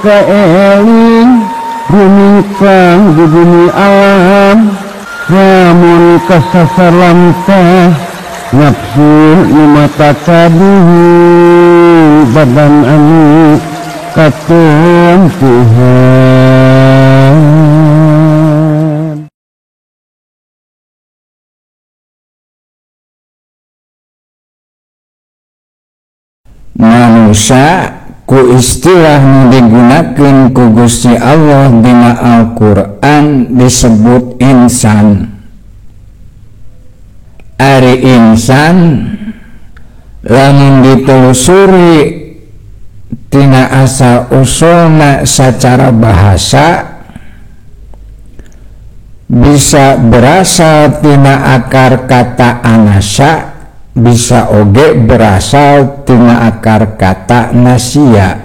kaeling rumikang di bumi alam namun kasasalam teh nafsu nu mata kaduhu badan anu katon Tuhan. Manusia ku istilah nu digunakeun ku Gusti Allah dina Al-Qur'an disebut insan. Ari insan lamun ditelusuri tina asal usulna secara bahasa bisa berasal tina akar kata anasa, bisa oge berasal tina akar kata nasia.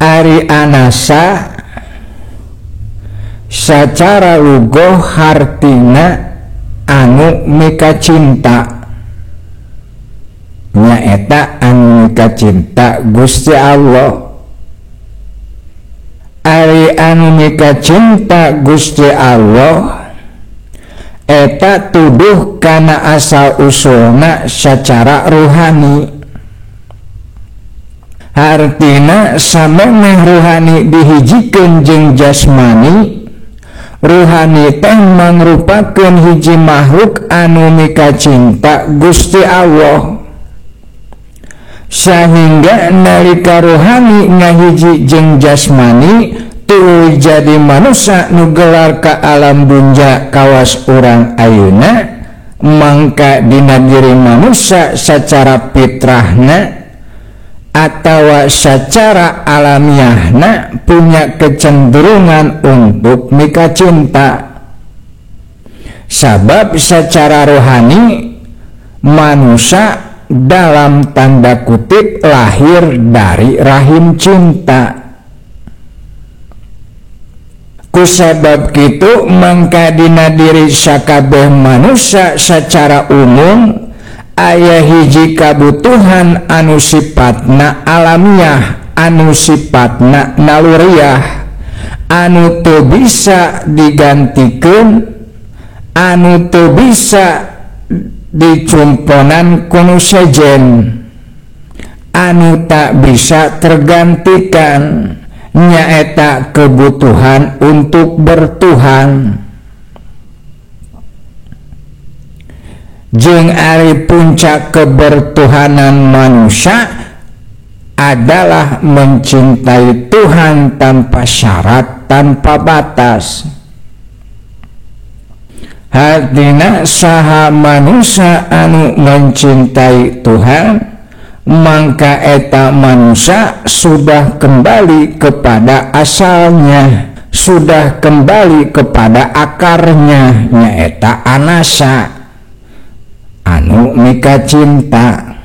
Ari anasa secara lugoh hartina anu mika cinta, nyaeta anu mika cinta Gusti Allah. Ari anu mika cinta Gusti Allah eta tuduh kana asal usulna secara ruhani. Artina samemeh ruhani dihijikeun jeung jasmani, ruhani teh mangrupakeun hiji makhluk anu mika cinta Gusti Allah. Sahingga nalika ruhani ngahiji jeung jasmani tuluy jadi manusia nu gelar ka alam dunja kawas urang ayeuna, mangka dina diri manusia secara fitrahna atawa secara alamiahna punya kecenderungan untuk mika cinta. Sabab secara rohani manusia dalam tanda kutip lahir dari rahim cinta. Kusabab kitu mangka dina diri sakabeh manusia secara umum aya hiji kabutuhan anu sifatna alamiah, anu sifatna naluriah, anu teu bisa digantikeun, anu teu bisa dicumponan kuno sejen, anu tak bisa tergantikan, nyaeta kebutuhan untuk bertuhan. Jeung ari puncak kebertuhanan manusia adalah mencintai Tuhan tanpa syarat, tanpa batas. Hartina saha manusia anu mencintai Tuhan, mangka eta manusia sudah kembali kepada asalnya, sudah kembali kepada akarnya, nyaeta anasa anu mika cinta.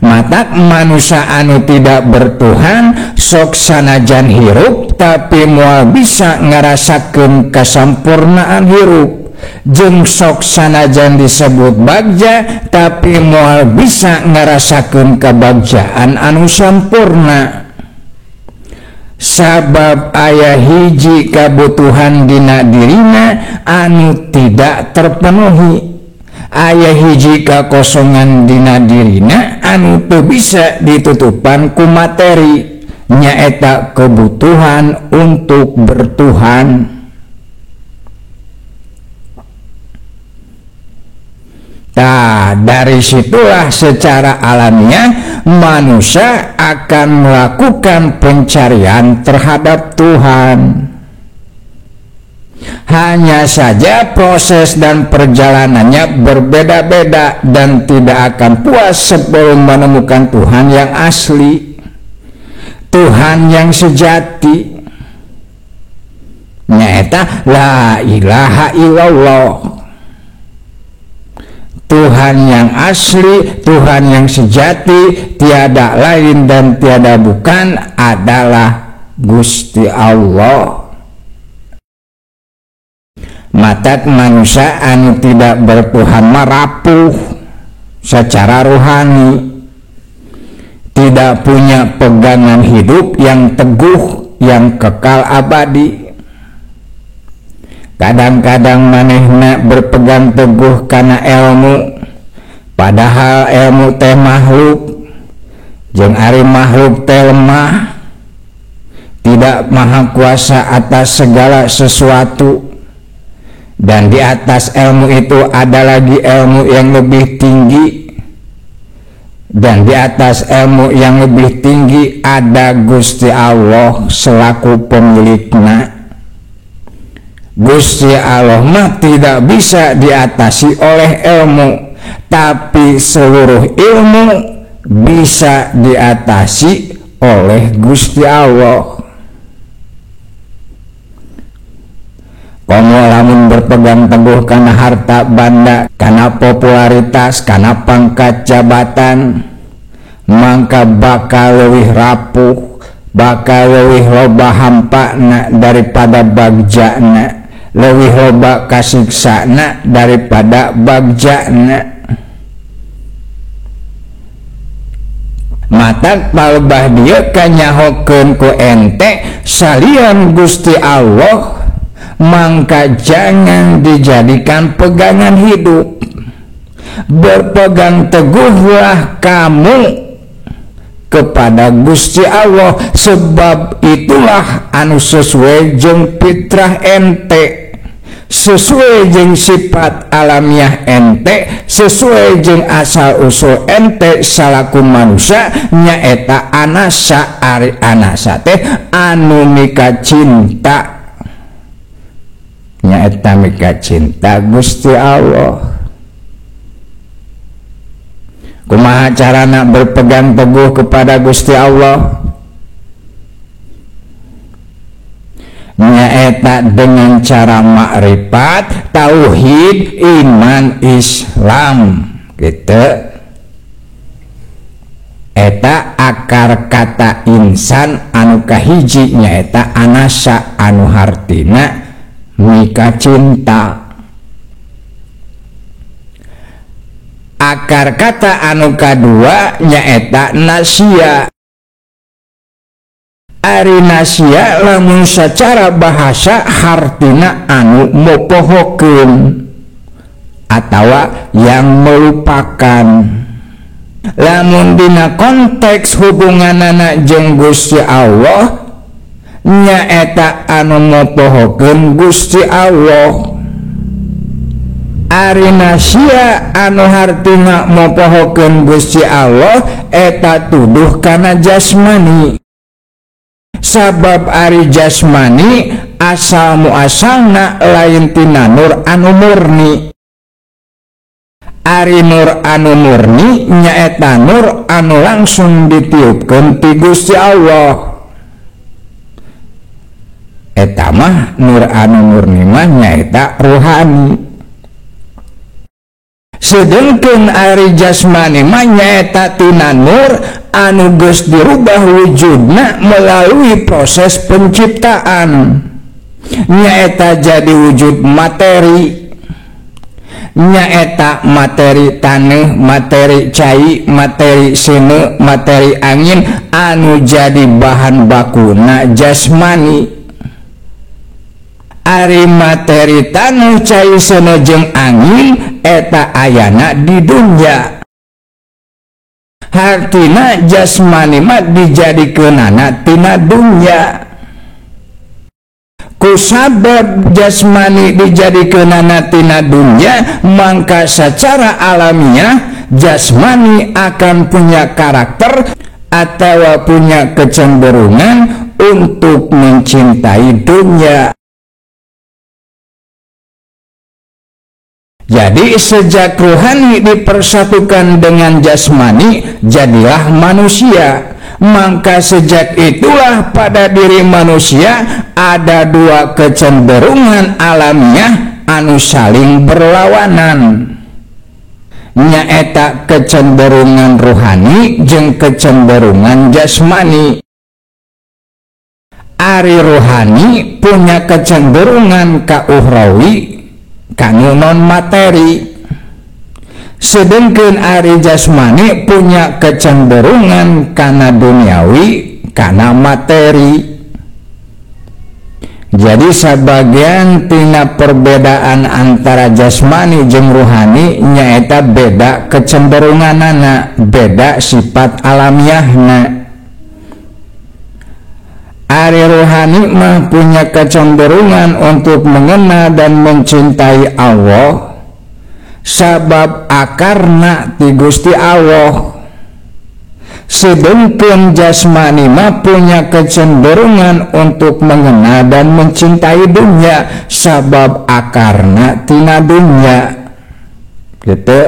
Matak manusia anu tidak bertuhan sok sanajan hirup tapi moal bisa ngarasakeun kasampurnaan hirup, jeung sok sanajan disebut bagja tapi moal bisa ngarasakeun kabagjaan anu sampurna. Sabab aya hiji kabutuhan dina dirina anu tidak terpenuhi, aya hiji kakosongan dina dirina anu teu bisa ditutupan ku materi, nyaeta kebutuhan untuk bertuhan. Nah, dari situlah secara alamiah manusia akan melakukan pencarian terhadap Tuhan. Hanya saja proses dan perjalanannya berbeda-beda dan tidak akan puas sebelum menemukan Tuhan yang asli, Tuhan yang sejati. Nyaeta la ilaha illallah. Tuhan yang asli, Tuhan yang sejati, tiada lain dan tiada bukan adalah Gusti Allah. Matak manusia anu tidak bertuhan marapuh secara rohani. tidak punya pegangan hidup yang teguh, yang kekal abadi. Kadang-kadang manehna berpegang teguh karena ilmu, padahal ilmu teh makhluk, jeung ari makhluk teh lemah, tidak maha kuasa atas segala sesuatu. Dan di atas ilmu itu ada lagi ilmu yang lebih tinggi, dan di atas ilmu yang lebih tinggi ada Gusti Allah selaku pemiliknya. Gusti Allah mah tidak bisa diatasi oleh ilmu, tapi seluruh ilmu bisa diatasi oleh Gusti Allah. Komo lamun berpegang teguh karena harta banda, karena popularitas, karena pangkat jabatan, maka bakal leuwih rapuh, bakal leuwih loba hampana daripada bagjana, leuwih loba kasiksana daripada bagjana. Matak palebah dieu kanyahokeun ku ente salian Gusti Allah, maka jangan dijadikan pegangan hidup. Berpegang teguhlah kamu kepada Gusti Allah, sebab itulah anu sesuai jeung fitrah ente, sesuai jeung sifat alamiah ente, sesuai jeung asal usul ente salaku manusia, nyaeta anasa. Ari anasa teh anu mika cinta, nyaeta mika cinta Gusti Allah. Kumaha carana berpegang teguh kepada Gusti Allah? Nyaeta dengan cara makrifat, tauhid, iman, Islam, gitu. Eta akar kata insan anu kahiji, nyaeta anasa anu hartina mika cinta. Akar kata anu kadua nyaeta nasia. Ari nasia lamun secara bahasa hartina anu mopohokeun atawa yang melupakan. Lamun dina konteks hubunganana jeung Gusti Allah, nyaeta anu mopohokeun Gusti Allah. Ari nasia anu hartina mopohokeun Gusti Allah eta tuduh kana jasmani. Sabab ari jasmani asal muasalna lain tina nur anu murni. Ari nur anu murni nyaeta nur anu langsung ditiupkeun ti Gusti Allah. Eta mah nur anu murni mah nyaeta ruhani. Sedengkeun ari jasmani mah nyaeta tina nur anu geus dirubah wujudna melalui proses penciptaan, nyaeta jadi wujud materi, nyaeta materi taneuh, materi cai, materi seuneu, materi angin anu jadi bahan bakuna jasmani. Ari materi taneuh, cai, seuneu jeung angin eta ayana di dunya. Hartina jasmani mah dijadikeunana tina dunya. Kusabab jasmani dijadikeunana tina dunya, maka secara alamiah jasmani akan punya karakter atau punya kecenderungan untuk mencintai dunya. Jadi sejak rohani dipersatukan dengan jasmani, jadilah manusia. Maka sejak itulah pada diri manusia ada dua kecenderungan alamiah anu saling berlawanan. Nyaeta kecenderungan rohani jeung kecenderungan jasmani. Ari rohani punya kecenderungan ka ukhrawi, kanu non materi, sedangkan ari jasmani punya kecenderungan kana duniawi, kana materi. Jadi sebagian tina perbedaan antara jasmani jeung rohani nyaeta beda kecenderunganana, beda sifat alamiahna. Ari rohani mah punya kecenderungan untuk mengenal dan mencintai Allah, sabab akarna ti Gusti Allah. Sedangkan jasmani mah punya kecenderungan untuk mengenal dan mencintai dunia, sabab akarna tina dunia. Gitu.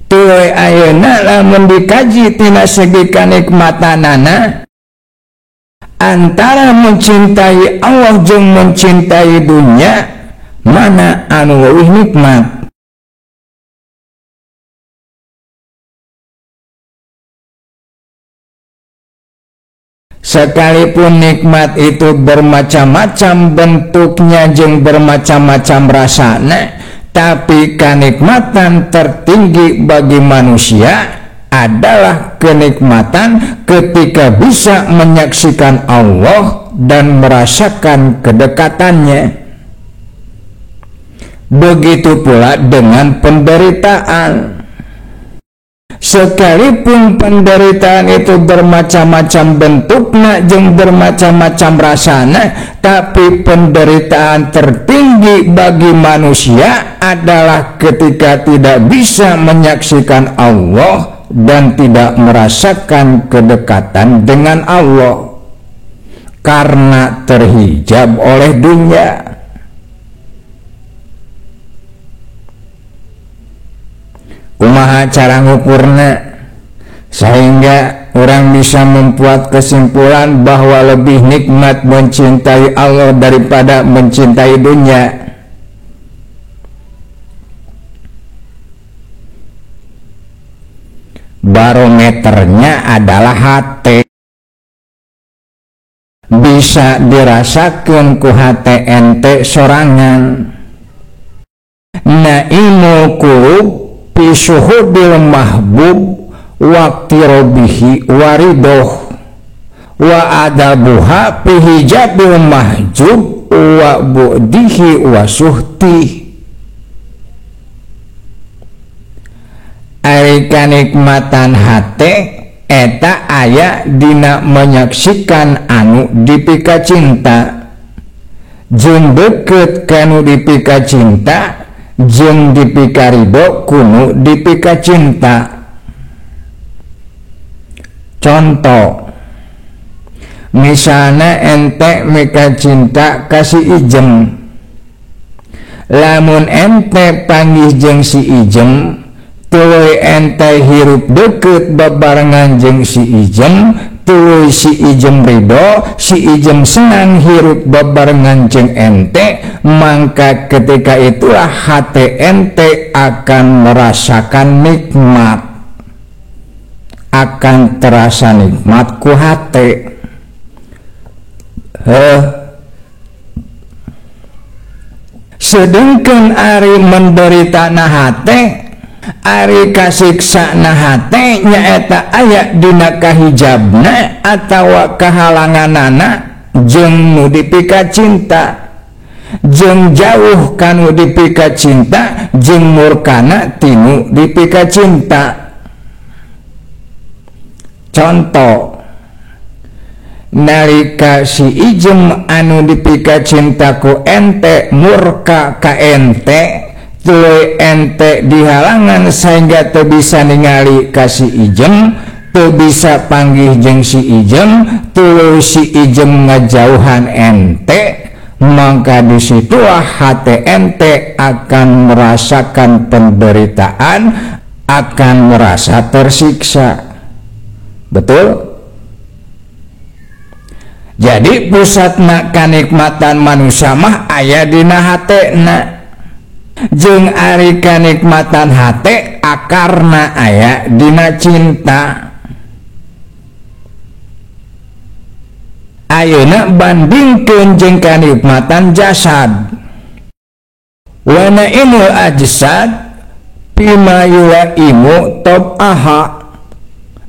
Tuluy ayeuna lamun dikaji tina segi kanikmatanana antara mencintai Allah jeung mencintai dunia, mana anu leuwih nikmat? Sekalipun nikmat itu bermacam-macam bentuknya jeung bermacam-macam rasanya, tapi kenikmatan tertinggi bagi manusia adalah kenikmatan ketika bisa menyaksikan Allah dan merasakan kedekatannya. Begitu pula dengan penderitaan. Sekalipun penderitaan itu bermacam-macam bentuknya jeung bermacam-macam rasanya, tapi penderitaan tertinggi bagi manusia adalah ketika tidak bisa menyaksikan Allah dan tidak merasakan kedekatan dengan Allah karena terhijab oleh dunia. Kumaha cara ngukurna sehingga orang bisa membuat kesimpulan bahwa lebih nikmat mencintai Allah daripada mencintai dunia? Barometernya adalah hati. Bisa dirasakan ku hati ente sorangan. Naimul qulub bisuhudil mahbub waqti robihi waridoh wa adabuha pihijabil mahjub wa bu'dihi wa suhti. Ari kanikmatan hate eta aya dina menyaksikan anu dipika cinta, jeung deukeut kanu dipika cinta, jeung dipika ridho kunu dipika cinta. Contoh, misalnya ente mika cinta kasih ijem, lamun ente panggih jeung si ijem, tuluy ente hirup deukeut bebarengan jeung si ijem, tuluy si ijem ridho, si ijem senang hirup bebarengan jeung ente, maka ketika itulah hati ente akan merasakan nikmat, akan terasa nikmat ku hati. Sedangkan ari menderita na hati, ari kasiksa na hate nyaeta aya dina kahijabna atawa kahalanganana jeung nu dipika cinta, jeung jauh kanu dipika cinta, jeung murkana tinu dipika cinta. Contoh, nalika si ijem anu dipika cinta ku ente murka ka ente, tuluy ente dihalangan sehingga teu bisa ningali ka si ijem, teu bisa panggih jeung si ijem, tuluy si ijem ngajauhan ente, maka disitulah hati ente akan merasakan penderitaan, akan merasa tersiksa. Betul? Jadi pusatna kanikmatan manusia mah aya dina hatena. Jeung ari kanikmatan hate akarna aya dina cinta. Ayeuna bandingkeun jeung kanikmatan jasad. wa naimul ajsad bima yulaimu tab'aha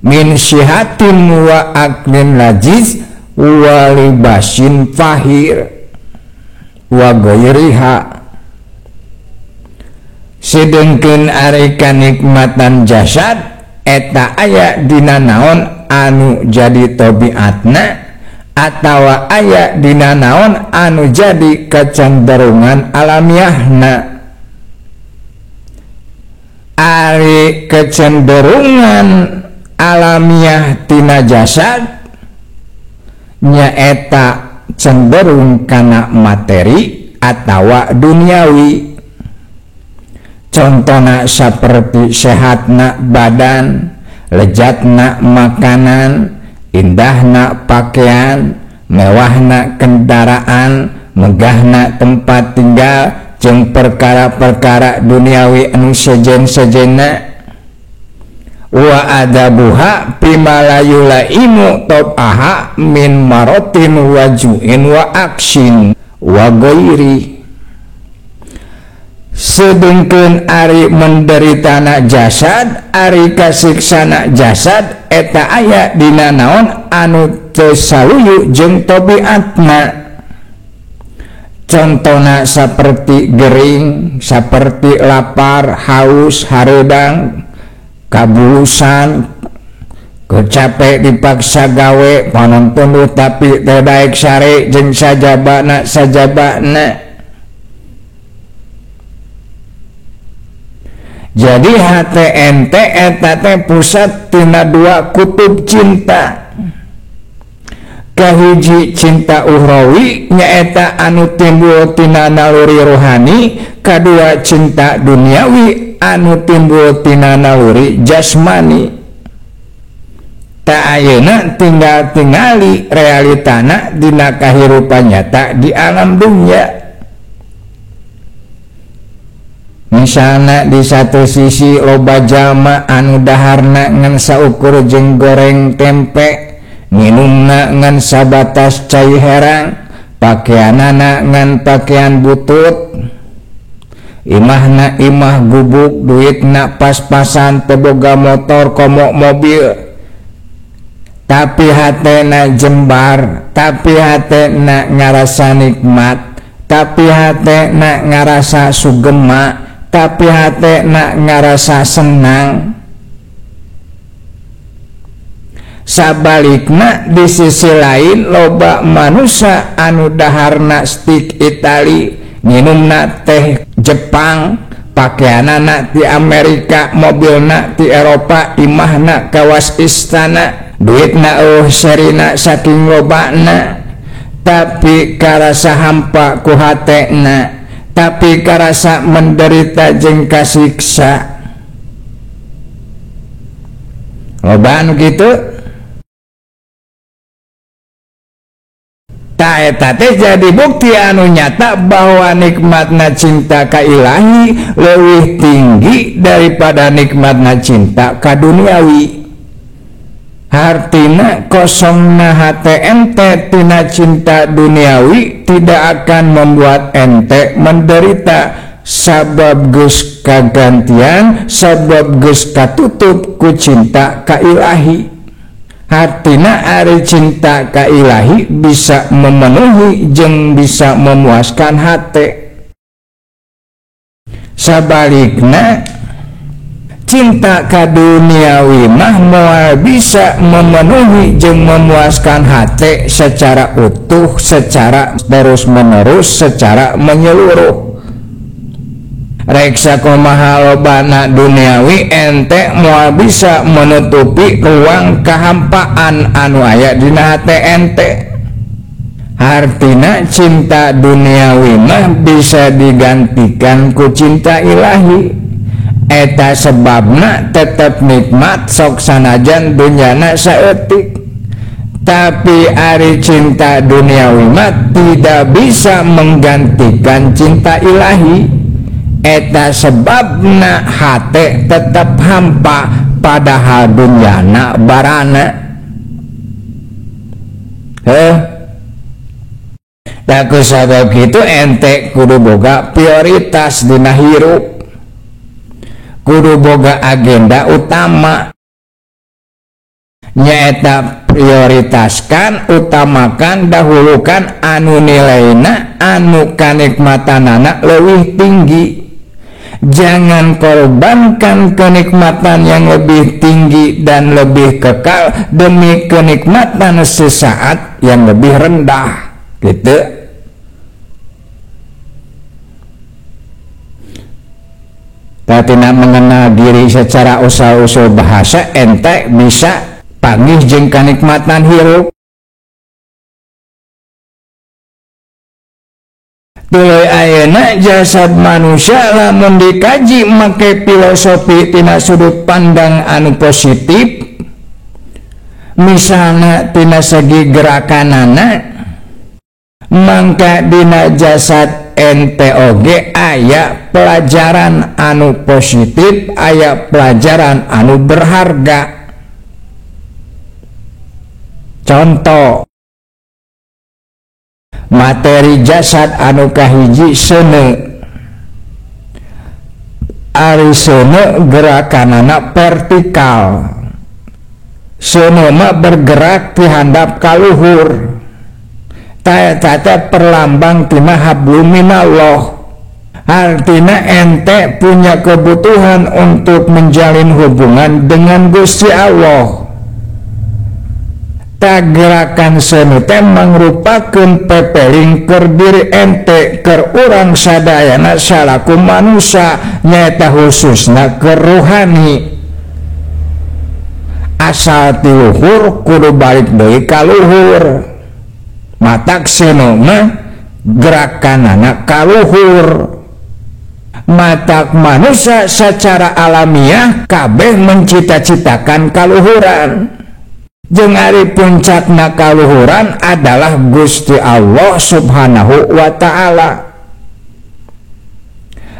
min syihatin wa aklin lajiz wa libasin fahir wa ghairiha. Sedengkeun ari kanikmatan jasad eta aya dina naon anu jadi tabiatna atawa aya dina naon anu jadi kecenderungan alamiahna. Ari kecenderungan alamiah tina jasad nyaeta cenderung kana materi atawa duniawi. Contohna seperti sehatna badan, lezatna makanan, indahna pakaian, mewahna kendaraan, megahna tempat tinggal, jeung perkara-perkara duniawi anu sejen-sejenna. Wa adabuha bima la yulaimu tab'aha min marotin wa ju'in wa aksin wa ghairi. Sedengkeun ari menderitana jasad, ari kasiksana jasad eta aya dina naon anu teu saluyu jeung tabiatna. Contohna seperti gering, seperti lapar, haus, hareudang, kabulusan, kecape dipaksa gawe, panon tunduh tapi teu daek sare jeung sajabana. Jadi HTNT eta teh pusat tina dua kutub cinta. Kahiji cinta ukhrawi nyaeta anu timbul tina naluri rohani, kadua cinta duniawi anu timbul tina naluri jasmani. Ta ayeuna tinggal tingali realitana dina kahirupan nyata di alam dunya. Misalna di satu sisi loba jalma anu daharna ngan saukur jeung goreng tempe, minumna ngan sabatas cai herang, pakaianana ngan pakaian butut, imahna imah gubuk, duitna pas-pasan, teboga motor komo mobil, tapi hatena jembar, tapi hatena ngarasa nikmat, tapi hatena ngarasa sugema, tapi hatena ngarasa senang. Sabalikna di sisi lain loba manusia anu daharna stik Itali, minumna teh Jepang, pakaianana ti Amerika, mobilna ti Eropa, imahna kawas istana, duitna serina saking lobana, tapi karasa hampa ku hatena, tapi karasa menderita jeung kasiksa. Loba anu kitu. Ta eta teh jadi bukti anu nyata bahwa nikmatna cinta ka ilahi leuwih tinggi daripada nikmatna cinta ka duniawi. Artina kosongna hate ente tina cinta duniawi tidak akan membuat ente menderita, sabab geus kagantian, sabab geus katutup ku cinta ka ilahi. Artina ari cinta ka ilahi bisa memenuhi jeung bisa memuaskan hate. Sabalikna cinta ka duniawi mah moal bisa memenuhi jeung memuaskan hati secara utuh, secara terus menerus, secara menyeluruh. Rek sakumaha lobana duniawi ente moal bisa menutupi ruang kehampaan anu aya dina hate ente. Artina cinta duniawi mah bisa digantikan ku cinta ilahi. Eta sebabna tetap nikmat sok sanajan dunyana saeutik. Tapi ari cinta duniawi mah tidak bisa menggantikan cinta ilahi. Eta sebabna hate tetap hampa padahal dunyana barana. Tak kusabab gitu ente kudu boga prioritas dina hirup, kudu boga agenda utama, nyaeta prioritaskan, utamakan, dahulukan anu nilaina, anu kanikmatanana leuwih tinggi. Jangan korbankan kenikmatan yang lebih tinggi dan lebih kekal demi kenikmatan sesaat yang lebih rendah, gitu. Tatina mengenal diri secara usul-usul bahasa, ente bisa panggih jeung kanikmatan hirup. Tuluy ayeuna jasad manusia lamun dikaji make filosofi tina sudut pandang anu positif, misalna tina segi gerakanana, mangka dina jasad ente oge aya pelajaran anu positif, aya pelajaran anu berharga. Contoh, materi jasad anu kahiji seuneu, ari seuneu gerakanana vertikal, seuneu mah bergerak ti handap ka luhur, tata perlambang tina hablum minallah. Artina ente punya kebutuhan untuk menjalin hubungan dengan Gusti Allah. Gerakan seuneu teh mangrupakeun pepeling keur diri ente, keur urang sadayana salaku manusia, nyaeta khususna keur rohani. Asal ti luhur kudu balik deui ka luhur. Matak seuneu mah gerakanana ka luhur. Matak manusia secara alamiah kabeh mencita-citakan kaluhuran. Jeung ari puncakna kaluhuran adalah Gusti Allah Subhanahu wa ta'ala.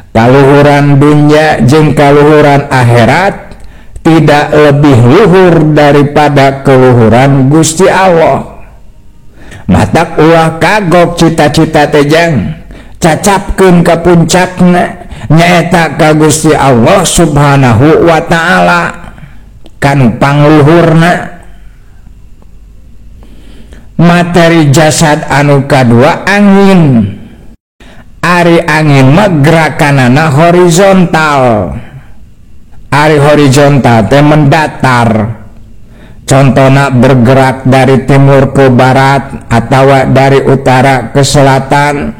Kaluhuran dunya jeung kaluhuran akhirat tidak lebih luhur daripada keluhuran Gusti Allah. Matak ulah kagok cita-cita teh jang cacapkeun ka puncakna, nyaeta ka Gusti Allah Subhanahu wa ta'ala kanu pangluhurna. Materi jasad anu kadua angin. Ari angin mah gerakanana horizontal. Ari horizontal teh mendatar. Contohna bergerak dari timur ke barat atau dari utara ke selatan.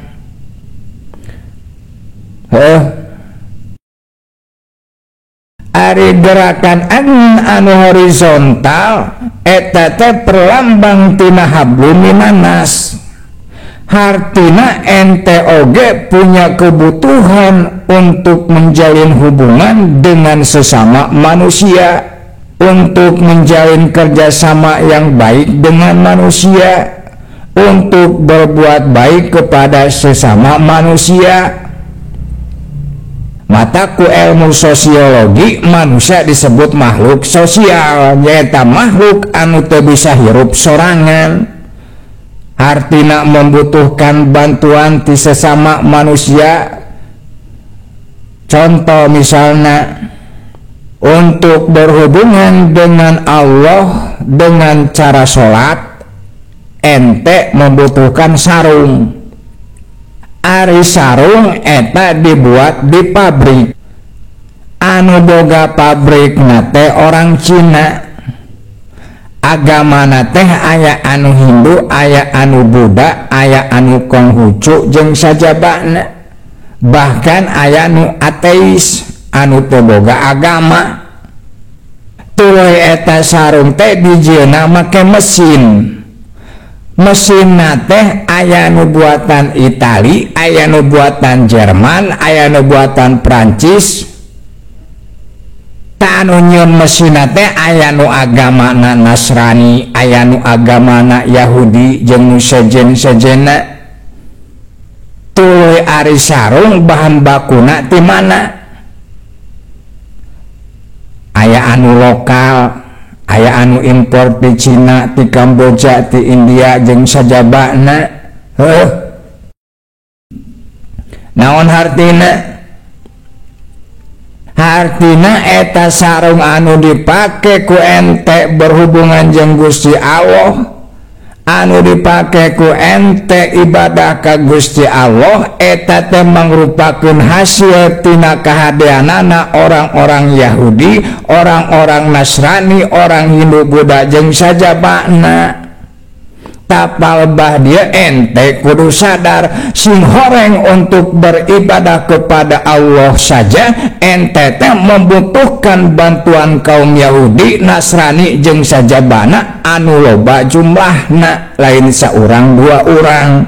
Ari gerakan angin anu horizontal eta teh perlambang tina hablum minanas. Hartina ente oge punya kebutuhan untuk menjalin hubungan dengan sesama manusia, untuk menjalin kerjasama yang baik dengan manusia, untuk berbuat baik kepada sesama manusia. Mataku ilmu sosiologi, manusia disebut makhluk sosial, nyaeta makhluk anu teu bisa hirup sorangan. Artina membutuhkan bantuan ti sesama manusia. Contoh misalnya untuk berhubungan dengan Allah dengan cara sholat, ente membutuhkan sarung. Ari sarung eta dibuat di pabrik. Anu boga pabrik nate orang Cina. Agama teh aya anu Hindu, aya anu Buddha, aya anu Konghucu jeung sajabana. Bahkan aya anu ateis, anu teu boga agama. Tuluy eta sarung teh dijieuna make mesin. Mesin teh aya nu buatan Itali, aya nu buatan Jerman, aya nu buatan Prancis. Ta anu nyieun mesin teh aya nu agamana Nasrani, aya nu agamana Yahudi jeung nu sejen-sejena. Tuluy ari sarung bahan bakuna ti mana? Aya anu lokal, aya anu impor di Cina, di Kamboja, di India jeung sajabana. Naon hartina eta sarung anu dipake ku ente berhubungan jeung Gusti Allah, anu dipake ku ente ibadah ka Gusti Allah, eta teh mangrupakeun hasil tina kahadeanana orang-orang Yahudi, orang-orang Nasrani, orang Hindu, Buddha jeung sajabana. Tapal bah dia ente kudu sadar sing horeng untuk beribadah kepada Allah saja ente teh membutuhkan bantuan kaum Yahudi, Nasrani jeung sajabana anu loba jumlahna, lain saurang dua urang.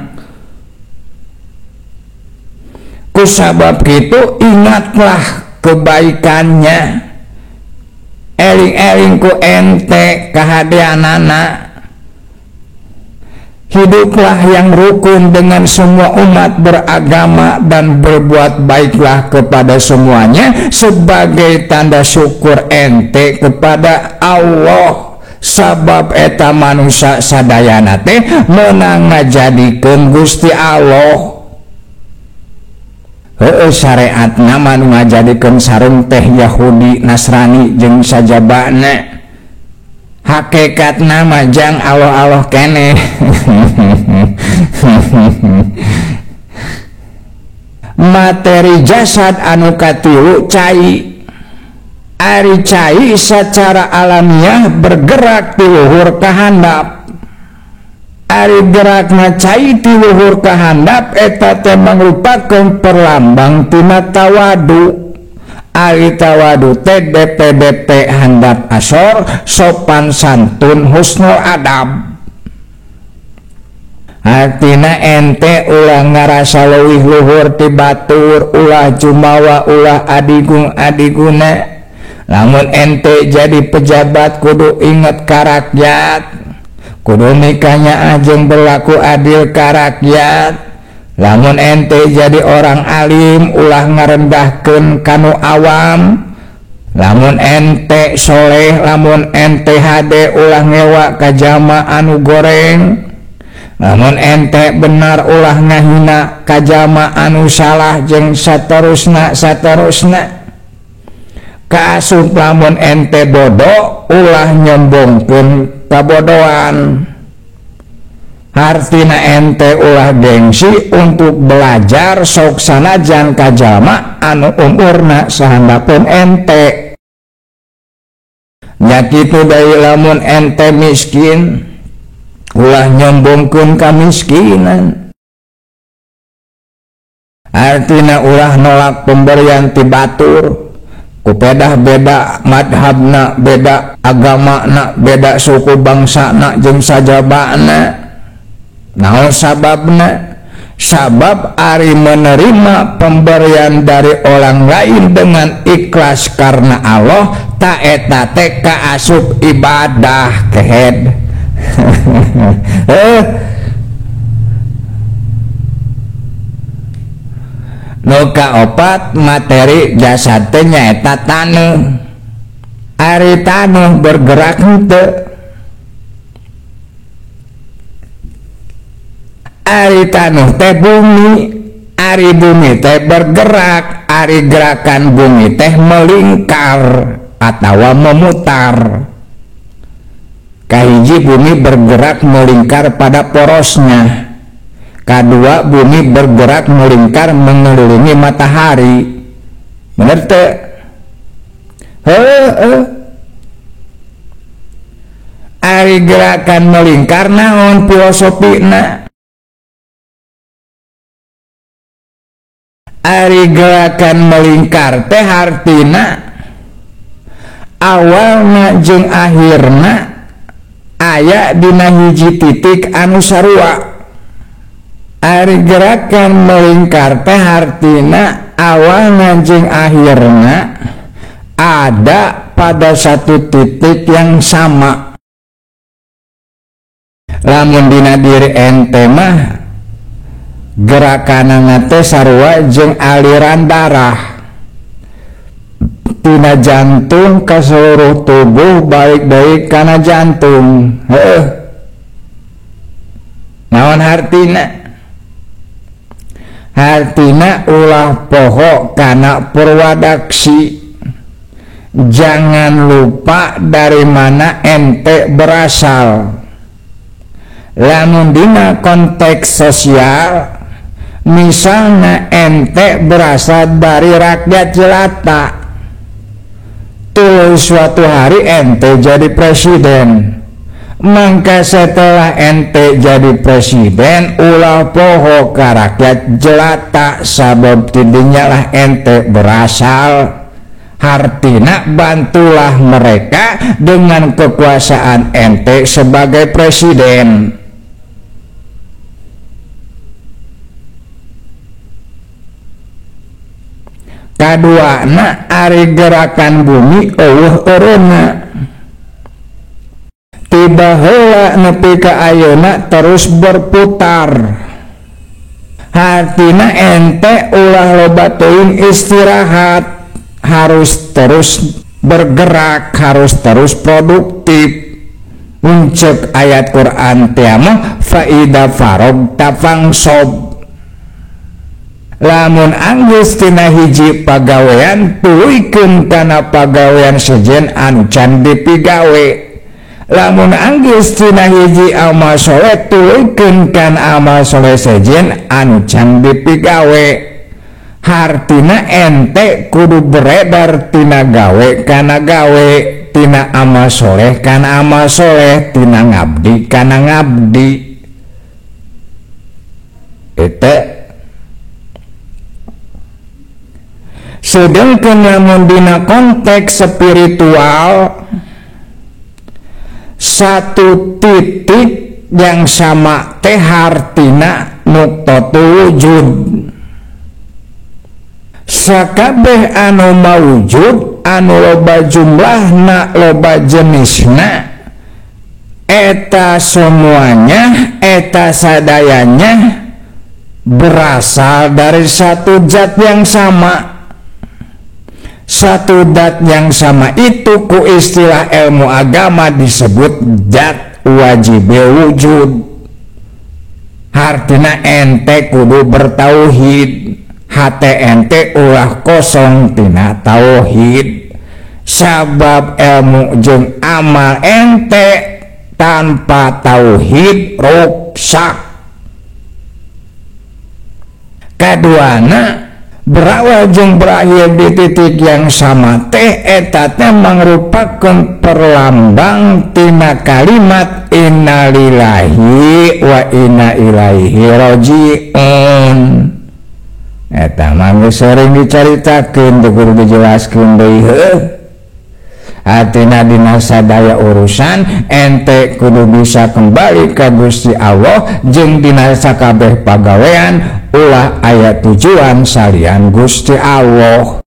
Kusabab kitu ingatlah kebaikannya, eling-eling ku ente kahadeanana. Hiduplah yang rukun dengan semua umat beragama dan berbuat baiklah kepada semuanya sebagai tanda syukur ente kepada Allah. Sabab eta manusia sadayana teh meunang ngajadikeun Gusti Allah. Syariatna manu ngajadikeun sarung teh Yahudi, Nasrani jeung sajabana. Hakikat nama jang Allah kene. Materi jasad anu katilu cai. Ari cai secara alamiah bergerak di luhur kahandap. Ari gerakna cai di luhur kahandap eta teh mangrupakeun perlambang tina tawadu. Ari tawadu teh DP handap asor, sopan santun, husnul adab. Artina ente ulah ngarasa leuwih luhur ti batur, ulah jumawa, ulah adigung-adiguna. Lamun ente jadi pejabat kudu inget ka rakyat, kudu mikanya ajeng berlaku adil ka rakyat. Lamun ente jadi orang alim ulah ngarendahkeun kanu awam. Lamun ente soleh, lamun ente hade ulah ngewa ka jama anu goreng. Lamun ente benar ulah ngahina ka jama anu salah jeung saterusna. Kaasup lamun ente bodoh ulah nyombongkeun kabodohan. Artina ente ulah gengsi untuk belajar sok sanajan ka jalma anu umurna sahandapeun ente. Nya kitu deui lamun ente miskin ulah nyombongkeun kamiskinan. Artina ulah nolak pemberian ti batur. Kupedah beda madhabna, beda agamana, beda suku bangsana jeung sajabana. Naon sababna? Sabab ari menerima pemberian dari orang lain dengan ikhlas karena Allah, ta eta teh kaasup ibadah kehed. Nu kaopat materi jasad teh nyaeta taneuh. Ari taneuh bergerak henteu. Ari taneuh teh bumi, ari bumi teh bergerak, ari gerakan bumi teh melingkar atawa memutar. Kahiji bumi bergerak melingkar pada porosnya. Kadua bumi bergerak melingkar mengelilingi matahari. Bener teh? Ari gerakan melingkar naon filosofina? Ari gerakan melingkar teh artina awalna jeung akhirna aya dina hiji titik anu sarua. Ari gerakan melingkar teh artina awalna jeung akhirna ada pada satu titik yang sama. Lamun dina diri ente mah gerakanana teh sarua jeung aliran darah tina jantung ka seluruh tubuh baik-baik kana jantung. Naon hartina? Hartina ulah poho kana purwadaksi. Jangan lupa dari mana ente berasal. Lamun dina konteks sosial, misalnya ente berasal dari rakyat jelata, tuh suatu hari ente jadi presiden, maka setelah ente jadi presiden ulah poho ke rakyat jelata sabab tidinya lah ente berasal. Hartina bantulah mereka dengan kekuasaan ente sebagai presiden. Kaduana ari gerakan bumi eueuh eureuna. Tiba heula nepi ka ayeuna terus berputar. Hartina ente ulah loba teuing istirahat. Harus terus bergerak, harus terus produktif. Uncek ayat Quran tiamah faida farog tafangsob. Lamun anggeus tina hiji pagawean tuluikeun kana pagawean sejen anu can dipigawe. Lamun anggeus tina hiji amal soleh tuluikeun kana amal soleh sejen anu can dipigawe. Hartina ente kudu beredar tina gawe kana gawe, tina amal soleh kana amal soleh, tina ngabdi kana ngabdi. Eta sedangkan lamun dina konteks spiritual, satu titik yang sama teh hartina nuqtatul wujud. Sakabeh anu mawujud, anu loba jumlahna, loba jenisna, eta semuanya, eta sadayanya berasal dari satu zat yang sama. Satu zat yang sama itu ku istilah ilmu agama disebut zat wajib wujud. Artina ente kudu bertauhid. Hate ente ulah kosong tina tauhid, sabab ilmu jeung amal ente tanpa tauhid rusak. Kaduana berawal jeung berakhir di titik yang sama teh eta teh mangrupakeun perlambang tina kalimat innalillahi wa inna ilaihi rajiun. Eta mangga sering dicaritakeun teu kudu dijelaskeun deui heuh. Hatina dina sadaya urusan ente kudu bisa kembali ka Gusti Allah jeung dina sakabeh pagawean ulah aya tujuan salian Gusti Allah.